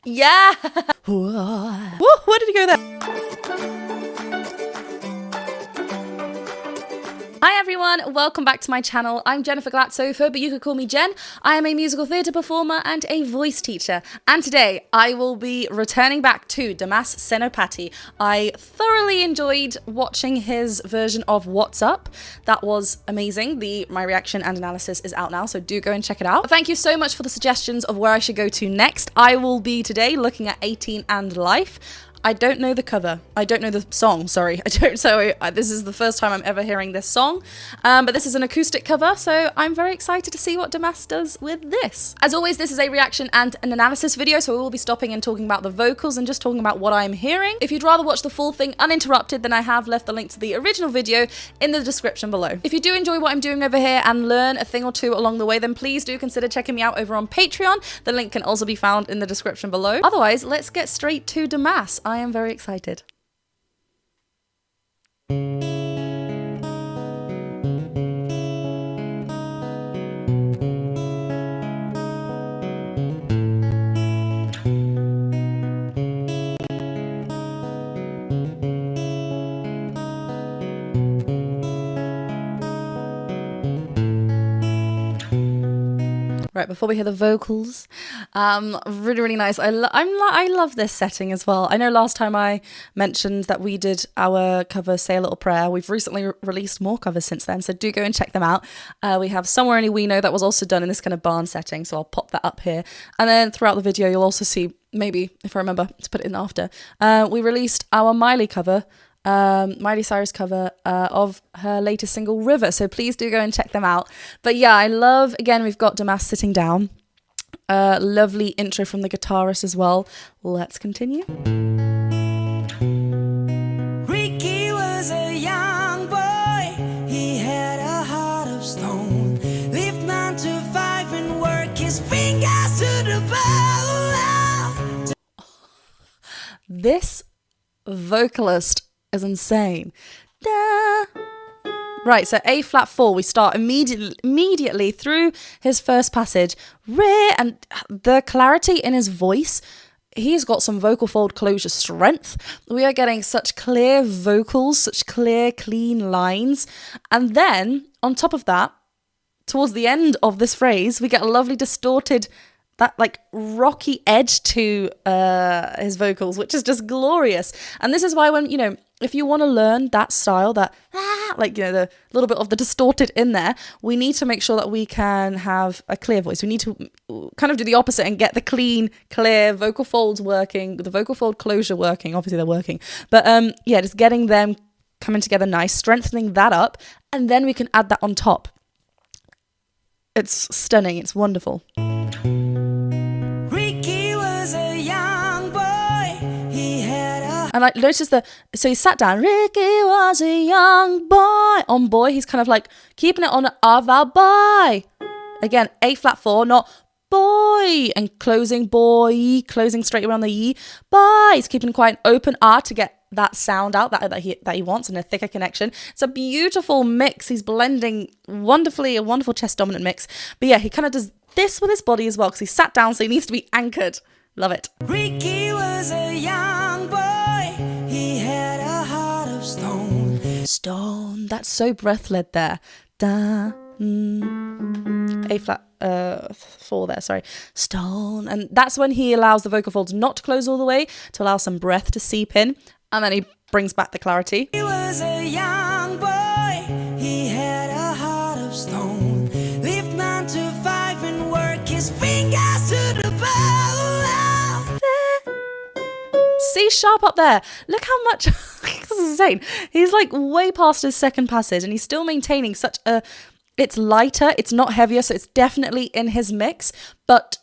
Yeah. Woo, where did he go there? Hi everyone, welcome back to my channel. I'm Jennifer Glatzhofer, but you could call me Jen. I am a musical theatre performer and a voice teacher. And today I will be returning back to Dimas Senopati. I thoroughly enjoyed watching his version of What's Up. That was amazing. My reaction and analysis is out now, so do go and check it out. Thank you so much for the suggestions of where I should go to next. I will be today looking at 18 and Life. I don't know the cover. I don't know the song, sorry. This is the first time I'm ever hearing this song. But this is an acoustic cover, so I'm very excited to see what Dimas does with this. As always, this is a reaction and an analysis video, so we will be stopping and talking about the vocals and just talking about what I'm hearing. If you'd rather watch the full thing uninterrupted, then I have left the link to the original video in the description below. If you do enjoy what I'm doing over here and learn a thing or two along the way, then please do consider checking me out over on Patreon. The link can also be found in the description below. Otherwise, let's get straight to Dimas. I am very excited. Right, before we hear the vocals, really nice. I love this setting as well. I know last time I mentioned that we did our cover Say a Little Prayer. We've recently released more covers since then, so do go and check them out. We have Somewhere Only We Know that was also done in this kind of barn setting, so I'll pop that up here. And then throughout the video, you'll also see, maybe if I remember to put it in after, we released our Miley cover. Miley Cyrus cover of her latest single River, so please do go and check them out. But yeah, I love, again, we've got Dimas sitting down, lovely intro from the guitarist as well. Let's continue. Ricky was a young boy, he had a heart of stone, lived 9 to 5 and work his fingers to the bone. This vocalist is insane. Da. Right, so A flat 4, we start immediately through his first passage. And the clarity in his voice, he's got some vocal fold closure strength. We are getting such clear vocals, such clear, clean lines. And then, on top of that, towards the end of this phrase, we get a lovely distorted, that like rocky edge to his vocals, which is just glorious. And this is why when, if you want to learn that style, that the little bit of the distorted in there, we need to make sure that we can have a clear voice. We need to kind of do the opposite and get the clean, clear vocal folds working, the vocal fold closure working. Obviously they're working, but yeah, just getting them coming together nice, strengthening that up, and then we can add that on top. It's stunning. It's wonderful. And like, notice so he sat down, Ricky was a young boy. On boy, he's kind of like keeping it on of our boy. Again, A flat 4, not boy. And closing boy, closing straight around the E. Boy, he's keeping quite an open R to get that sound out that he wants and a thicker connection. It's a beautiful mix. He's blending wonderfully, a wonderful chest dominant mix. But yeah, he kind of does this with his body as well because he sat down, so he needs to be anchored. Love it. Ricky was a young boy, he had a heart of stone. Stone. That's so breath-led there. Da, A flat 4 there, sorry. Stone. And that's when he allows the vocal folds not to close all the way, to allow some breath to seep in. And then he brings back the clarity. He was a young boy, he had a heart of stone, lived 9 to 5 and work his fingers to the bone. C sharp up there. Look how much, this is insane. He's like way past his second passage and he's still maintaining such a, it's lighter, it's not heavier, so it's definitely in his mix, but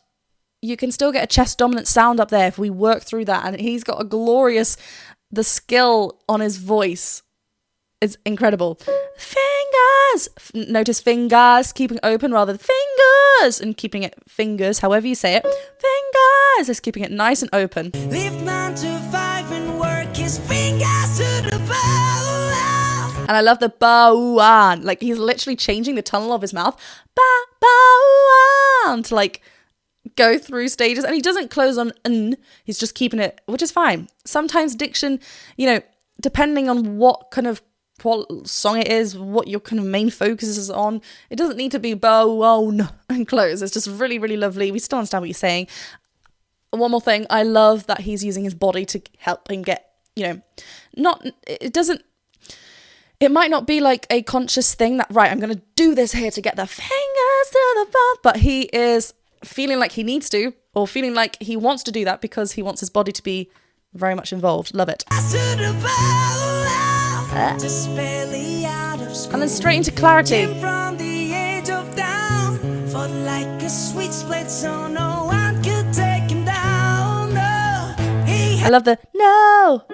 you can still get a chest dominant sound up there if we work through that. And he's got a glorious, the skill on his voice is incredible. Fingers, notice fingers, keeping open rather than fingers, and keeping it fingers, however you say it. Fingers, just keeping it nice and open. Live 9 to 5 and work his fingers to the bone. And I love the ba-oo-an, like he's literally changing the tunnel of his mouth. Ba-ba-oo-an, to like go through stages, and he doesn't close on n, he's just keeping it, which is fine. Sometimes diction, you know, depending on what kind of song it is, what your kind of main focus is on, it doesn't need to be bone and close. It's just really, really lovely. We still understand what you're saying. One more thing, I love that he's using his body to help him get, you know, it might not be like a conscious thing that, right, I'm going to do this here to get the fingers to the bone, but he is feeling like he needs to, or feeling like he wants to do that because he wants his body to be very much involved. Love it. And then straight into clarity. I love the no.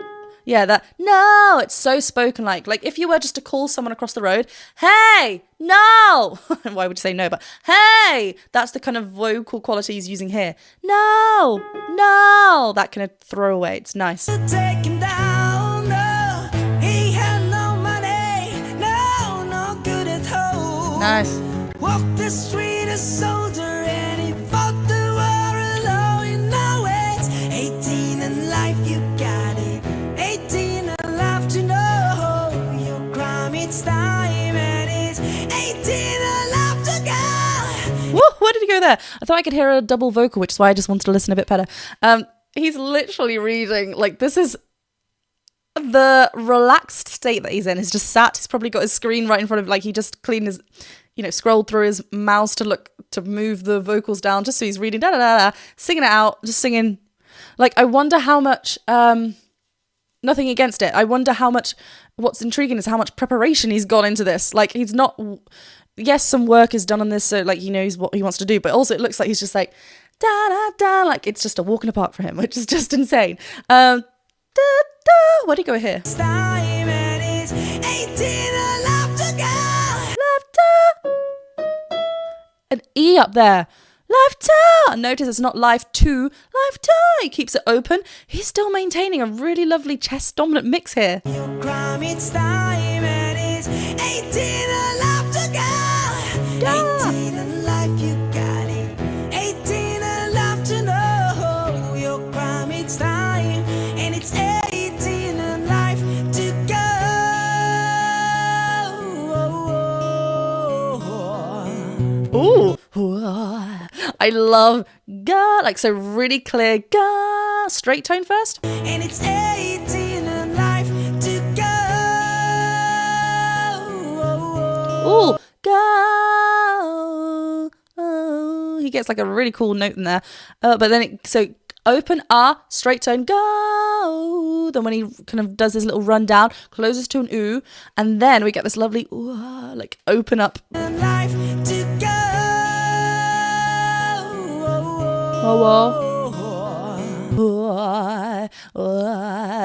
Yeah, that no. It's so spoken like. Like if you were just to call someone across the road, hey, no. Why would you say no? But hey, that's the kind of vocal quality he's using here. No, no. That kind of throwaway. It's nice. Nice. Walk the street a soldier and he fought the war alone. You know it's 18 in life, you got it. 18 alive to know your crime, it's time, and it's 18 alive to go. Woo, where did he go there? I thought I could hear a double vocal, which is why I just wanted to listen a bit better. He's literally reading, like, this is the relaxed state that he's in. He's just sat, he's probably got his screen right in front of him, like he just cleaned his, you know, scrolled through his mouse to move the vocals down, just so he's reading, singing it out, just singing. Like, I wonder how much, nothing against it, I wonder how much, what's intriguing is how much preparation he's gone into this. Like, he's not, yes, some work is done on this, so, like, he knows what he wants to do, but also it looks like he's just like, like, it's just a walk in the park for him, which is just insane. Where'd he go here? An E up there. Laughter. Notice it's not life to, laughter. He keeps it open. He's still maintaining a really lovely chest dominant mix here. Your crime, it's time, and it's 18 alive to go. 18 alive, you got it. 18 alive to know your crime, it's time, and it's 18 alive to go. Ooh. I love ga, like so really clear ga, straight tone first. And it's 18 and life to go. Ooh, go. Oh, he gets like a really cool note in there. But then so open straight tone go. Then when he kind of does his little rundown, closes to an ooh, and then we get this lovely ooh, like open up. And life to go.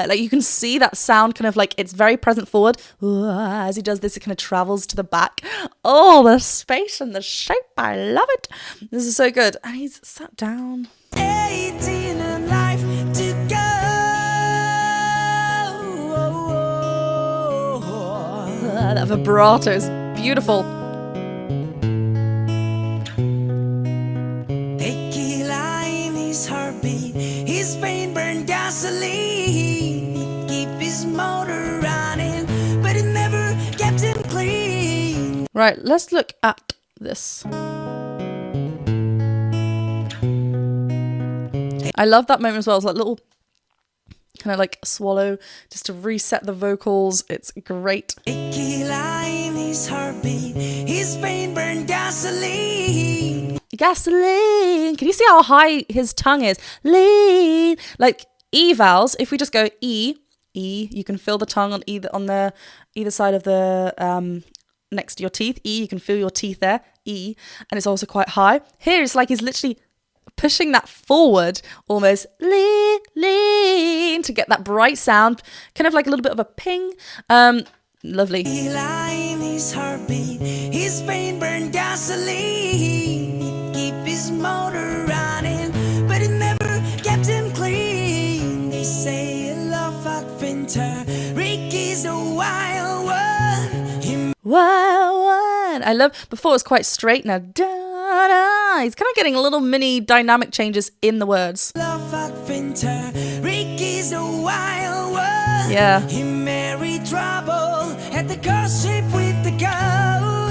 Like you can see that sound kind of like it's very present forward. As he does this, it kind of travels to the back. Oh, the space and the shape, I love it. This is so good. And he's sat down. 18 and life to go. That vibrato is beautiful. Heartbeat, his pain burned gasoline. He'd keep his motor running, but it never kept him clean. Right, let's look at this. I love that moment as well. It's like little kind of like swallow just to reset the vocals. It's great. Icky line, his heartbeat, his pain burned gasoline. Gasoline. Can you see how high his tongue is? Lean. Like E vowels, if we just go E, you can feel the tongue on either side of the next to your teeth. E, you can feel your teeth there. E, and it's also quite high. Here it's like he's literally pushing that forward almost, lean to get that bright sound, kind of like a little bit of a ping. Lovely. His heartbeat, his pain burned gasoline. He'd keep his motor running, but it never kept him clean. They say love at winter, Ricky's a wild one. Wild one. I love, before it was quite straight, now da. He's kind of getting little mini dynamic changes in the words. Love adventure, Ricky's a wild one. Yeah. He married trouble at the courtship with the girl.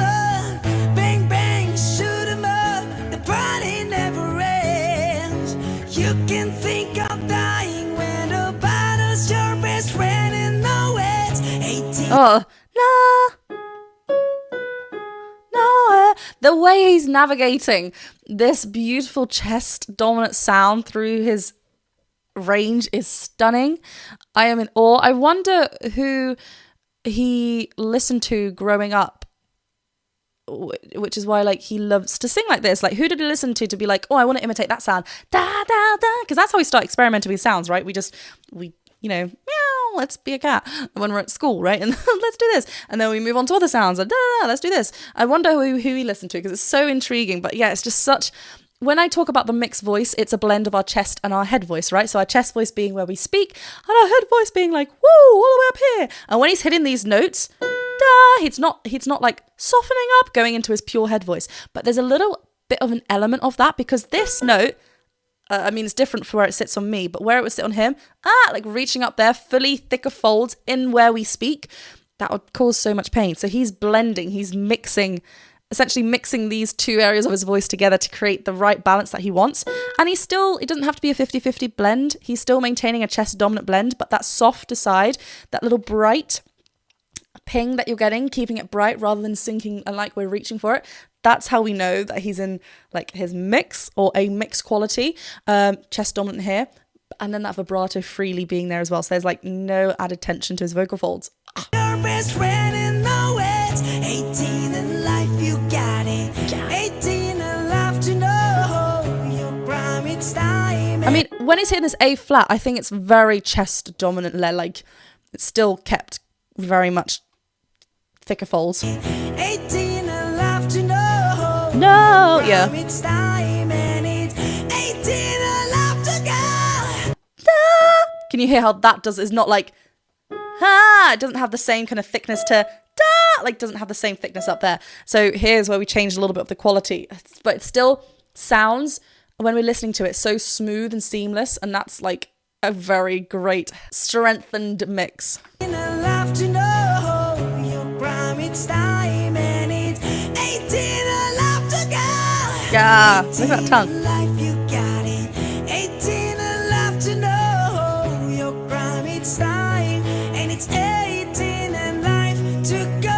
Bang bang, shoot him up. The party never ends. You can think of dying when the battle's your best friend and no it's 18. Oh, no. The way he's navigating this beautiful chest dominant sound through his range is stunning. I am in awe. I wonder who he listened to growing up, which is why like he loves to sing like this. Like, who did he listen to be like, oh, I want to imitate that sound, da da da, because that's how we start experimenting with sounds, right? We meow, let's be a cat when we're at school, right? And let's do this, and then we move on to other sounds, like, da, da, da, let's do this. I wonder who he listened to, because it's so intriguing. But yeah, it's just such, when I talk about the mixed voice, it's a blend of our chest and our head voice, right? So our chest voice being where we speak, and our head voice being like, woo, all the way up here. And when he's hitting these notes, da, he's not like softening up, going into his pure head voice. But there's a little bit of an element of that, because this note, it's different for where it sits on me, but where it would sit on him, like reaching up there, fully thicker folds in where we speak, that would cause so much pain. So he's blending, he's essentially mixing these two areas of his voice together to create the right balance that he wants. And it doesn't have to be a 50-50 blend. He's still maintaining a chest dominant blend, but that softer side, that little bright ping that you're getting, keeping it bright rather than sinking and like we're reaching for it. That's how we know that he's in like his mix or a mixed quality, chest dominant here. And then that vibrato freely being there as well. So there's like no added tension to his vocal folds. Your best friend and no it's 18 in life, you got it. 18 and love to know your crime, it's time. I mean, when he's hitting this A flat, I think it's very chest dominant, like it's still kept very much thicker folds. 18 and love to know. No, yeah. It's time and it's 18 and love to go. Can you hear how that is not like, it doesn't have the same kind of thickness to, doesn't have the same thickness up there. So here's where we changed a little bit of the quality, but it still sounds, when we're listening to it, so smooth and seamless, and that's like a very great strengthened mix. Love to know your crime, it's time and it's 18 and love to go. Yeah, look at that tongue. Life, you got it. 18 and love to know your crime, it's time and it's 18 and life to go.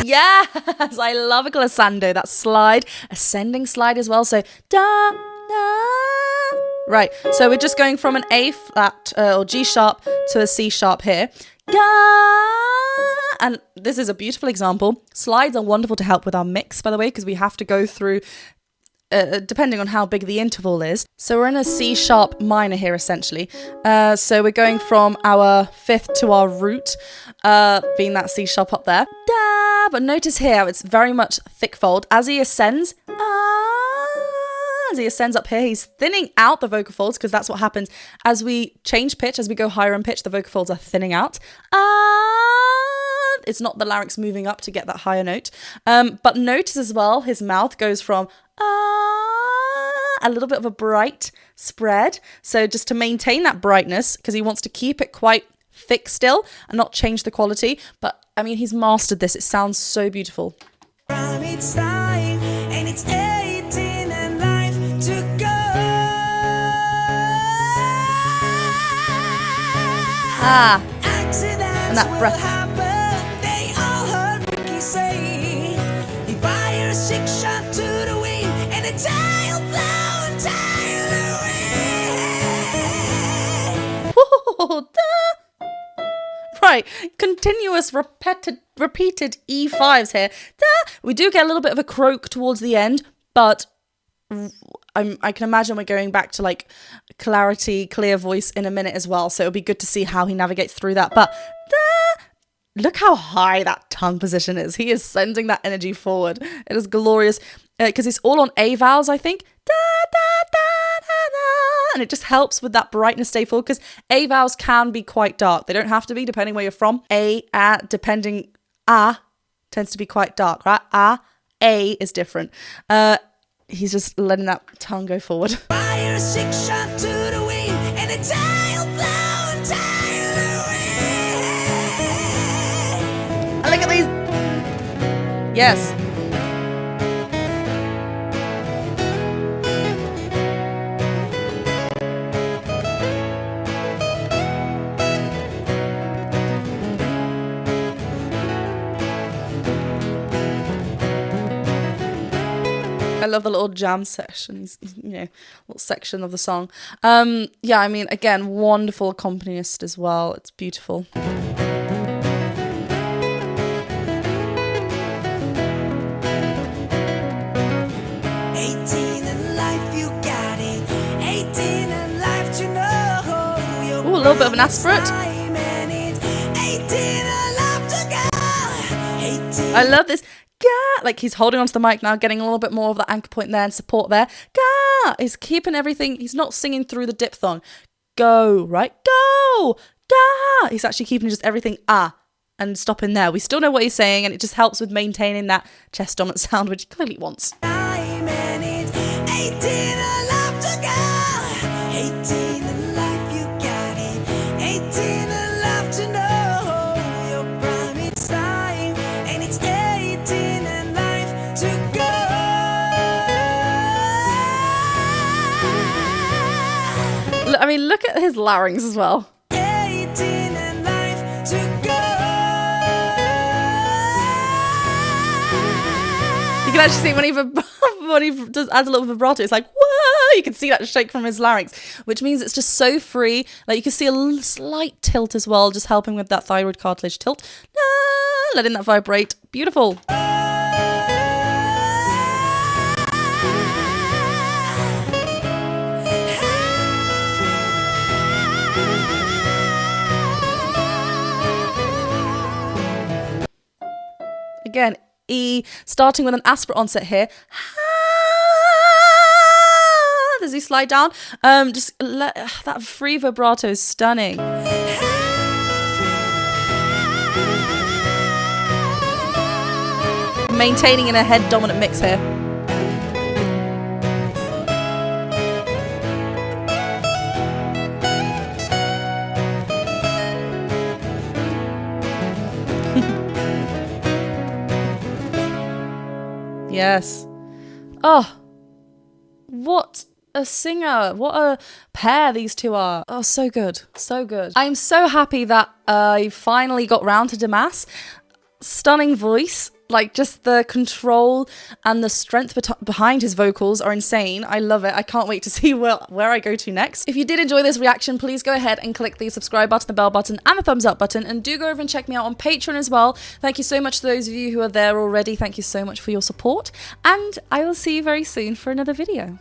Yes, I love a glissando, that slide, ascending slide as well. So da da. Right, so we're just going from an A flat or G sharp to a C sharp here. Da. And this is a beautiful example. Slides are wonderful to help with our mix, by the way, because we have to go through, depending on how big the interval is. So we're in a C sharp minor here, essentially. So we're going from our fifth to our root, being that C sharp up there. Da. But notice here, it's very much thick fold. As he ascends, up here, he's thinning out the vocal folds, because that's what happens as we change pitch, as we go higher in pitch, the vocal folds are thinning out. It's not the larynx moving up to get that higher note. But notice as well, his mouth goes from a little bit of a bright spread. So just to maintain that brightness, because he wants to keep it quite thick still and not change the quality. But I mean, he's mastered this. It sounds so beautiful. It's time and it's 18 and life to go. And that breath. They all heard Ricky say he fired 6 shots to the wing and a tail blow entirely. Right, continuous repeated E5s here. We do get a little bit of a croak towards the end, but I can imagine we're going back to like clarity, clear voice in a minute as well. So it'll be good to see how he navigates through that. But look how high that tongue position is. He is sending that energy forward. It is glorious, because it's all on A vowels, I think. And it just helps with that brightness stay forward, because A vowels can be quite dark. They don't have to be, depending where you're from. Depending tends to be quite dark, right? A is different. He's just letting that tongue go forward. Fire, 6 shot to the wing, and a tail blow entirely away. And look at these. Yes. I love the little jam sections, you know, little section of the song. Yeah, I mean, again, wonderful accompanist as well. It's beautiful. 18 in life, you got it. 18 in life to know. Ooh, a little bit of an aspirate. 18 in life to go. 18. I love this. Gah! Like he's holding onto the mic now, getting a little bit more of the anchor point there and support there. Gah! He's keeping everything. He's not singing through the diphthong. Go, right? Go! Gah! He's actually keeping just everything and stopping there. We still know what he's saying, and it just helps with maintaining that chest dominant sound, which he clearly wants. 18 in life to go. 18 in life, you got it. 18 in life to know. Your prime is time, and it's 18 in life to go. I mean, look at his larynx as well. 18 in life to go. You can actually see when he adds a little vibrato, it's like, whoa! You can see that shake from his larynx, which means it's just so free. Like you can see a slight tilt as well, just helping with that thyroid cartilage tilt. Letting that vibrate. Beautiful. Again, E, starting with an aspirate onset here. Does he slide down? Just let that free vibrato is stunning. Maintaining in a head dominant mix here. Yes. Oh, what a singer. What a pair these two are. Oh, so good. So good. I'm so happy that I finally got round to Dimas. Stunning voice. Like, just the control and the strength behind his vocals are insane. I love it. I can't wait to see where I go to next. If you did enjoy this reaction, please go ahead and click the subscribe button, the bell button, and the thumbs up button. And do go over and check me out on Patreon as well. Thank you so much to those of you who are there already. Thank you so much for your support. And I will see you very soon for another video.